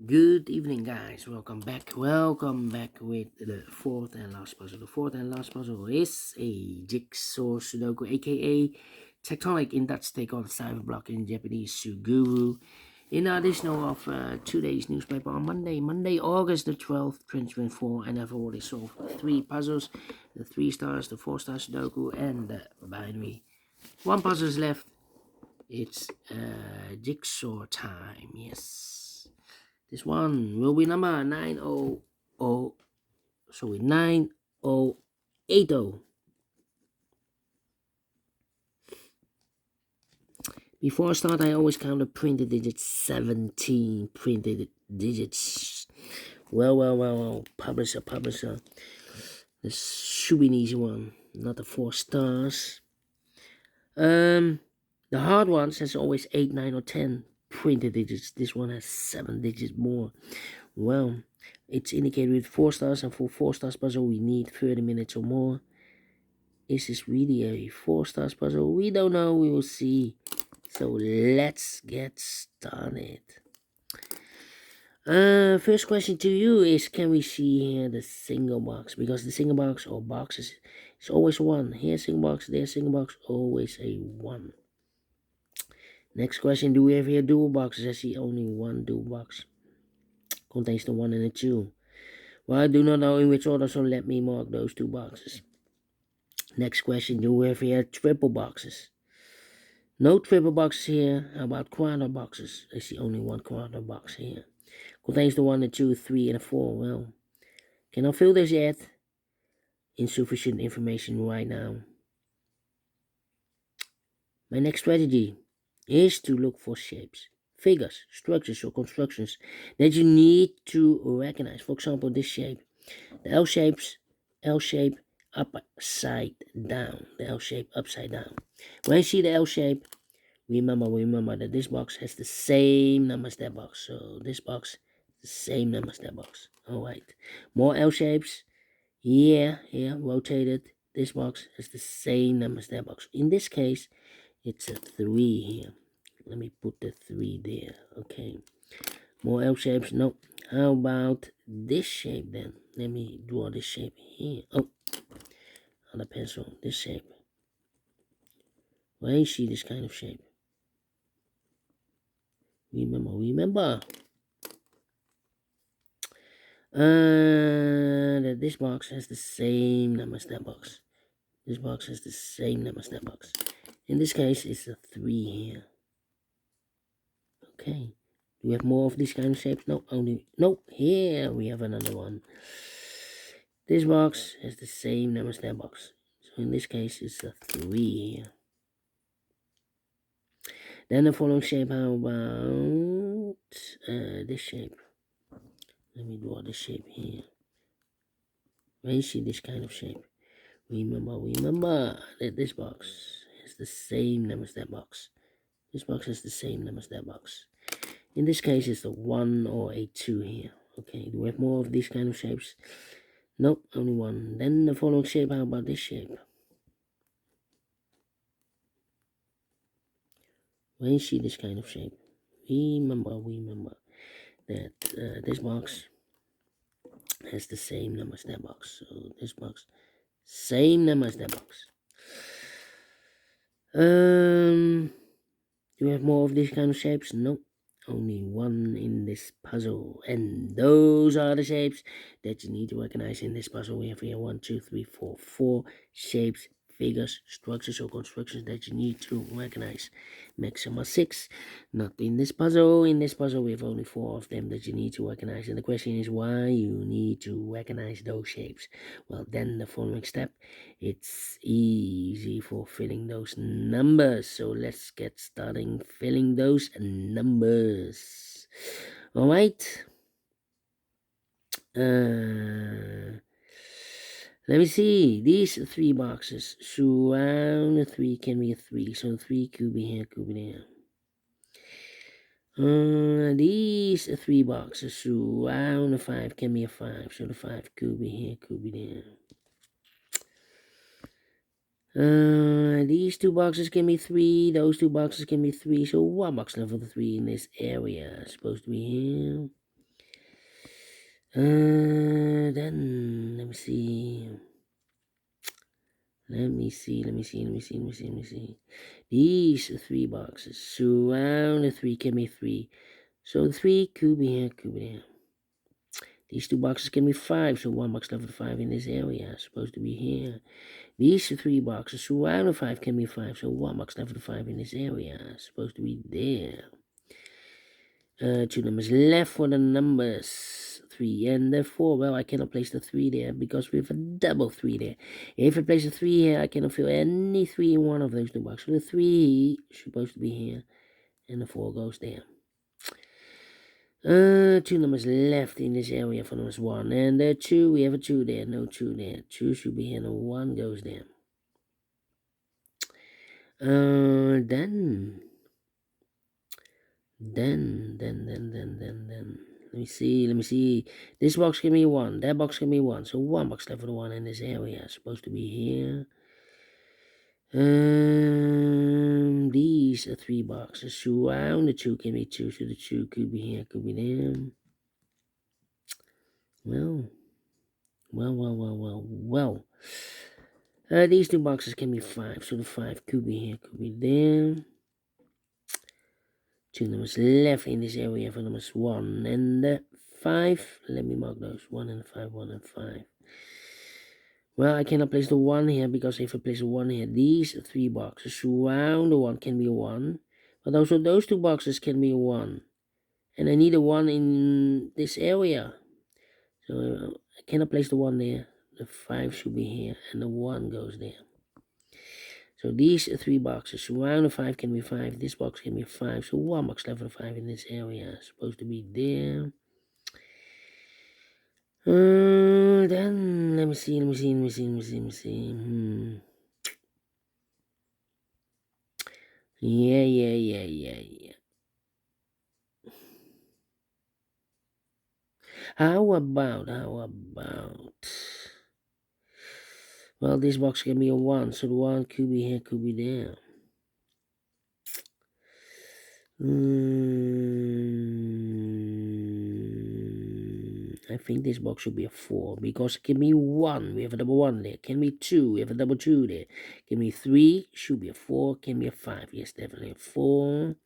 Good evening, guys. Welcome back. Welcome back with the fourth and last puzzle. The fourth and last puzzle is a Jigsaw Sudoku, aka Tectonic in Dutch, take on cipher block in Japanese, Suguru. In additional of today's newspaper on Monday, August the 12th, 2024, and I've already solved three puzzles: the 3 stars, the 4-star Sudoku, and the binary. One puzzle is left. It's jigsaw time. Yes. This one will be number 9080. Before I start, I always count the printed digits. 17 printed digits. Well. Publisher. This should be an easy one. Not the 4 stars. The hard ones has always 8, 9, or 10 printed digits. This one has 7 digits more. Well, it's indicated with 4 stars, and for 4 stars puzzle we need 30 minutes or more. Is this really a 4 stars puzzle? We don't know, we will see. So let's get started. First question to you is, can we see here the single box? Because the single box or boxes is always 1. Here single box, there single box, always a 1. Next question, do we have here dual boxes? I see only one dual box. Contains the 1 and the 2. Well, I do not know in which order, so let me mark those 2 boxes. Next question, do we have here triple boxes? No triple boxes here. How about quarter boxes? I see only one quarter box here. Contains the 1, the 2, 3, and the 4. Well, cannot fill this yet. Insufficient information right now. My next strategy is to look for shapes, figures, structures, or constructions that you need to recognize. For example, this shape. The L shape upside down. The L shape upside down. When you see the L shape, remember that this box has the same number as that box. So this box, the same number as that box. Alright. More L shapes. Here, rotated. This box has the same number as that box. In this case, it's a 3 here. Let me put the 3 there. Okay. More L shapes. No. How about this shape then? Let me draw this shape here. Oh, on a pencil. This shape. Where you see this kind of shape? Remember. That this box has the same number as that box. This box has the same number as that box. In this case, it's a 3 here. Okay. Do we have more of these kind of shapes? No, here we have another one. This box has the same number as that box. So in this case, it's a 3 here. Then the following shape, how about this shape? Let me draw this shape here. Where you see this kind of shape? Remember that this box has the same number as that box. This box has the same number as that box. In this case, it's a 1 or a 2 here. Okay, do we have more of these kind of shapes? Nope, only one. Then the following shape, how about this shape? When you see this kind of shape, remember that this box has the same number as that box. So this box, same number as that box. Do you have more of these kind of shapes? Nope. Only one in this puzzle, and those are the shapes that you need to recognize in this puzzle. We have here 1, 2, 3, 4, 4 shapes, figures, structures, or constructions that you need to recognize. Maximum 6. Not in this puzzle. In this puzzle, we have only 4 of them that you need to recognize. And the question is why you need to recognize those shapes. Well, then the following step, it's easy for filling those numbers. So let's get starting filling those numbers. All right. Let me see. These 3 boxes surround the 3 can be a 3. So 3 could be here, could be there. These 3 boxes surround the 5 can be a 5. So the 5 could be here, could be there. These 2 boxes can be 3. Those 2 boxes can be 3. So one box level 3 in this area is supposed to be here. Then let me see. These 3 boxes. Surround the 3 can be 3. So the 3 could be here, could be there. These 2 boxes can be 5, so 1 box left with 5 in this area. Supposed to be here. These 3 boxes surround the 5 can be 5, so 1 box left with 5 in this area. Supposed to be there. 2 numbers left for the numbers 3 and the 4. Well, I cannot place the 3 there because we have a double 3 there. If I place a 3 here, I cannot fill any 3 in one of those 2 boxes. So the 3 is supposed to be here, and the 4 goes there. 2 numbers left in this area for numbers 1 and 2. We have a 2 there, no 2 there. 2 should be here, and 1 goes there. Then. Let me see. This box can be 1. That box can be 1. So 1 box left for the 1 in this area. Supposed to be here. These are 3 boxes. Surround the 2 can be 2. So the 2 could be here, could be there. Well. These 2 boxes can be 5. So the 5 could be here, could be there. 2 numbers left in this area for numbers 1 and 5. Let me mark those. 1 and 5, 1 and 5. Well, I cannot place the 1 here because if I place the 1 here, these 3 boxes surround the 1 can be a 1. But also those 2 boxes can be a 1. And I need a 1 in this area. So I cannot place the 1 there. The 5 should be here and the 1 goes there. So these 3 boxes surround the 5 can be 5. This box can be 5. So 1 box left for 5 in this area. Supposed to be there. Then let me see. Yeah. How about? Well, this box can be a 1, so the 1 could be here, could be there. I think this box should be a 4 because it can be 1. We have a double 1 there. Can be 2. We have a double 2 there. Can be 3. Should be a 4. Can be a 5. Yes, definitely a 4.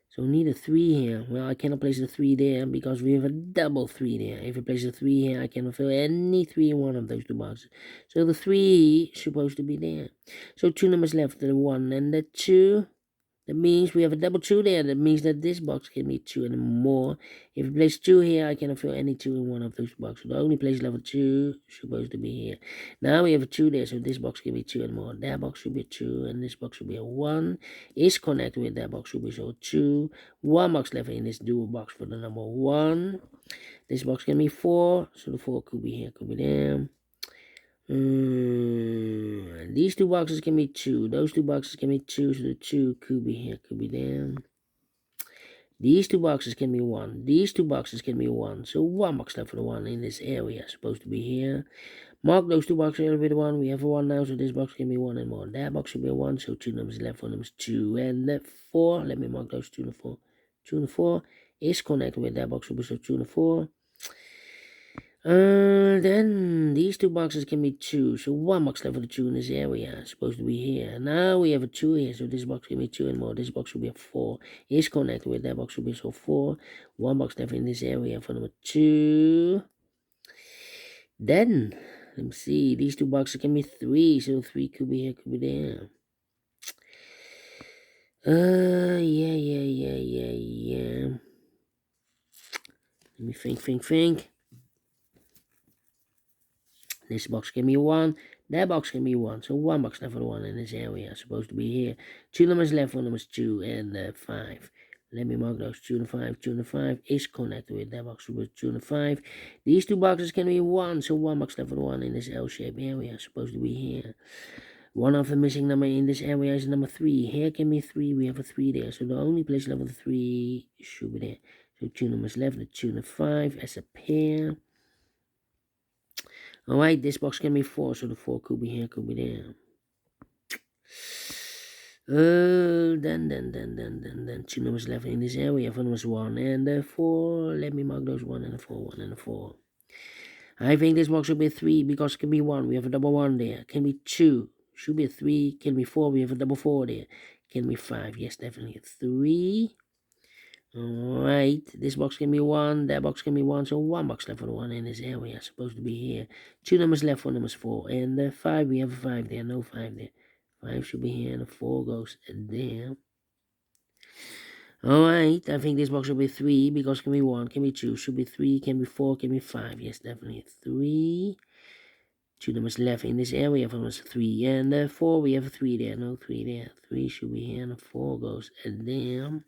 So we need a 3 here. Well, I cannot place the 3 there because we have a double 3 there. If I place the 3 here, I cannot fill any 3 in one of those 2 boxes. So the 3 is supposed to be there. So 2 numbers left, the 1 and the 2. That means we have a double 2 there. That means that this box can be 2 and more. If I place 2 here, I cannot fill any 2 in one of those boxes. The only place level 2 is supposed to be here. Now we have a 2 there, so this box can be 2 and more. That box should be 2, and this box should be a 1. Is connected with that box should be so 2. 1 box left in this dual box for the number 1. This box can be 4, so the 4 could be here, could be there. These 2 boxes can be 2. Those 2 boxes can be 2, so the 2 could be here, could be there. These 2 boxes can be 1. These 2 boxes can be 1. So 1 box left for the 1 in this area. Supposed to be here. Mark those 2 boxes with 1. We have a 1 now, so this box can be 1 and more. That box should be a 1, so 2 numbers left for numbers 2 and 4. Let me mark those 2 and 4. 2 and 4 is connected with that box, so 2 and 4. Then these 2 boxes can be 2, so 1 box left for the 2 in this area. Supposed to be here. Now we have a 2 here, so this box can be 2 and more. This box should be a 4. Is connected with that box, should be so 4. 1 box left in this area for number 2. Then let me see. These 2 boxes can be 3, so 3 could be here, could be there. Yeah. Let me think. This box can be 1. That box can be 1. So 1 box left for the 1 in this area. Supposed to be here. 2 numbers left for numbers 2 and 5. Let me mark those 2 and 5. 2 and 5 is connected with that box with 2 and 5. These 2 boxes can be 1. So 1 box left for the 1 in this L-shaped area. Supposed to be here. One of the missing number in this area is number 3. Here can be 3. We have a 3 there. So the only place left for the 3 should be there. So 2 numbers left. The 2 and the 5 as a pair. Alright, this box can be 4, so the 4 could be here, could be there. Then 2 numbers left in this area for numbers 1 and 4. Let me mark those 1 and 4, 1 and 4. I think this box should be 3 because it can be 1. We have a double 1 there. Can be 2. Should be a 3. Can be 4. We have a double 4 there. Can be 5. Yes, definitely a 3. Alright. This box can be 1. That box can be 1. So 1 box left for the 1 in this area. Supposed to be here. 2 numbers left for numbers 4. And 5. We have a 5 there. No 5 there. 5 should be here. And the 4 goes there. Alright, I think this box will be 3 because can be 1, can be 2, should be 3, can be 4, can be 5. Yes, definitely 3. 2 numbers left in this area for numbers 3 and 4. We have a 3 there, no 3 there. 3 should be here and the 4 goes there.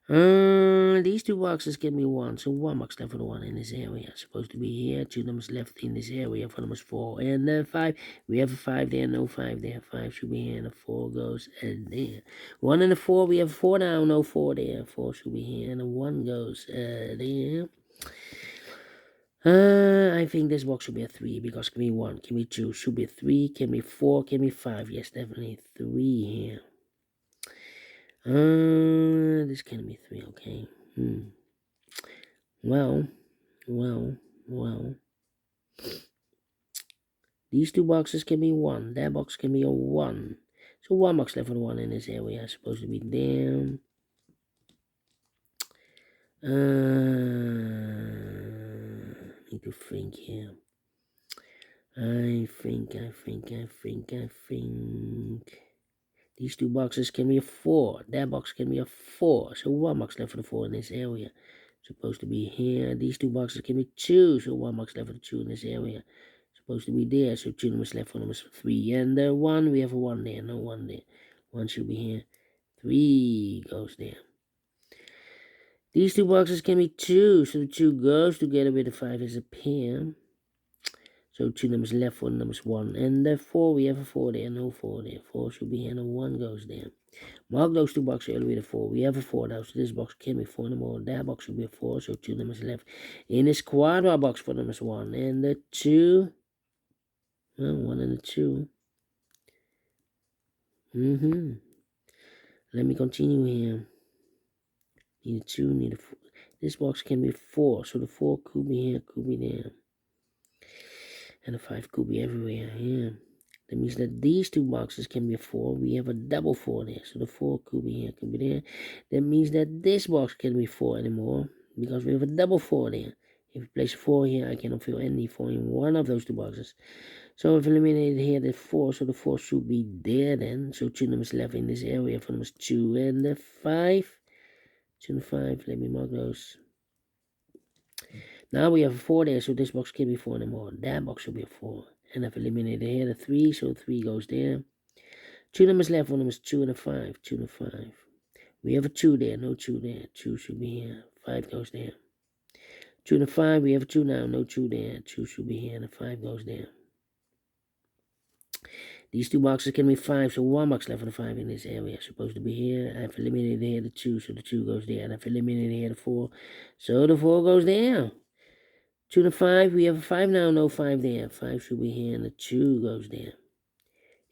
These 2 boxes can be 1, so 1 box left for the 1 in this area. Supposed to be here. 2 numbers left in this area for numbers 4 and 5. We have a 5 there, no 5 there. 5 should be here and the 4 goes there. 1 and the 4, we have a 4 now, no 4 there. 4 should be here and the 1 goes there. I think this box should be a 3 because can be 1, can be 2, should be 3, can be 4, can be 5. Yes, definitely 3 here. This can be 3, okay. Well. These 2 boxes can be 1. That box can be a 1. So 1 box left for the 1 in this area. Supposed to be there. Need to think here. I think. These 2 boxes can be a 4. That box can be a 4. So 1 box left for the 4 in this area. Supposed to be here. These 2 boxes can be 2. So 1 box left for the 2 in this area. Supposed to be there. So 2 numbers left for numbers 3. And 1, we have a 1 there. No 1 there. 1 should be here. 3 goes there. These 2 boxes can be 2. So the 2 goes together with the 5 is a pair. So 2 numbers left for numbers 1 and 4. We have a 4 there, no 4 there. 4 should be here, and 1 goes there. Mark those 2 boxes earlier with a 4. We have a 4 now, so this box can be 4 no more. That box should be a 4, so 2 numbers left in this quadra box for numbers 1 and 2. 1 and 2. Let me continue here. Need a 2, need a 4. This box can be 4, so the 4 could be here, could be there. And the 5 could be everywhere here. That means that these 2 boxes can be a 4. We have a double 4 there. So the 4 could be here, could be there. That means that this box can be 4 anymore. Because we have a double 4 there. If you place a 4 here, I cannot fill any 4 in one of those 2 boxes. So I've eliminated here the 4. So the 4 should be there then. So 2 numbers left in this area for numbers 2 and the 5. 2 and 5. Let me mark those. Now we have a 4 there, so this box can't be 4 anymore. That box should be a 4. And I've eliminated here the 3, so 3 goes there. 2 numbers left, 1 numbers 2 and a 5. 2 and a 5. We have a 2 there, no 2 there. 2 should be here. 5 goes there. 2 and a 5, we have a 2 now, no 2 there. 2 should be here, and a 5 goes there. These 2 boxes can be 5, so 1 box left for the 5 in this area. Supposed to be here. I've eliminated here the 2, so the 2 goes there. And I've eliminated here the 4, so the 4 goes there. 2 and a 5, we have a 5 now, no 5 there. 5 should be here, and the 2 goes there.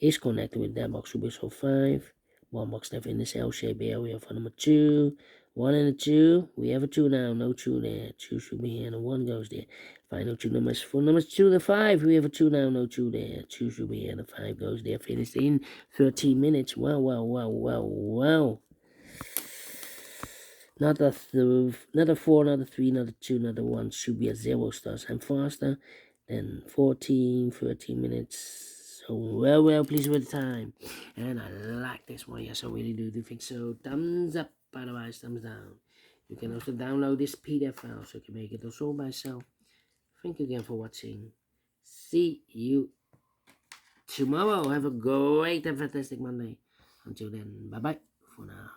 Is connected with that box, should be so 5. 1 box left in this L-shaped area for number 2. 1 and a 2, we have a 2 now, no 2 there. 2 should be here, and the 1 goes there. Final 2 numbers for numbers 2 and 5, we have a 2 now, no 2 there. 2 should be here, and the 5 goes there. Finished in 13 minutes. Wow. Not a 4, not a 3, not a 2, not a 1. Should be a 0 stars. I'm faster than 13 minutes. So well, pleased with the time. And I like this one. Yes, I really do think so. Thumbs up, otherwise thumbs down. You can also download this PDF file so you can make it also by yourself. Thank you again for watching. See you tomorrow. Have a great and fantastic Monday. Until then, bye-bye for now.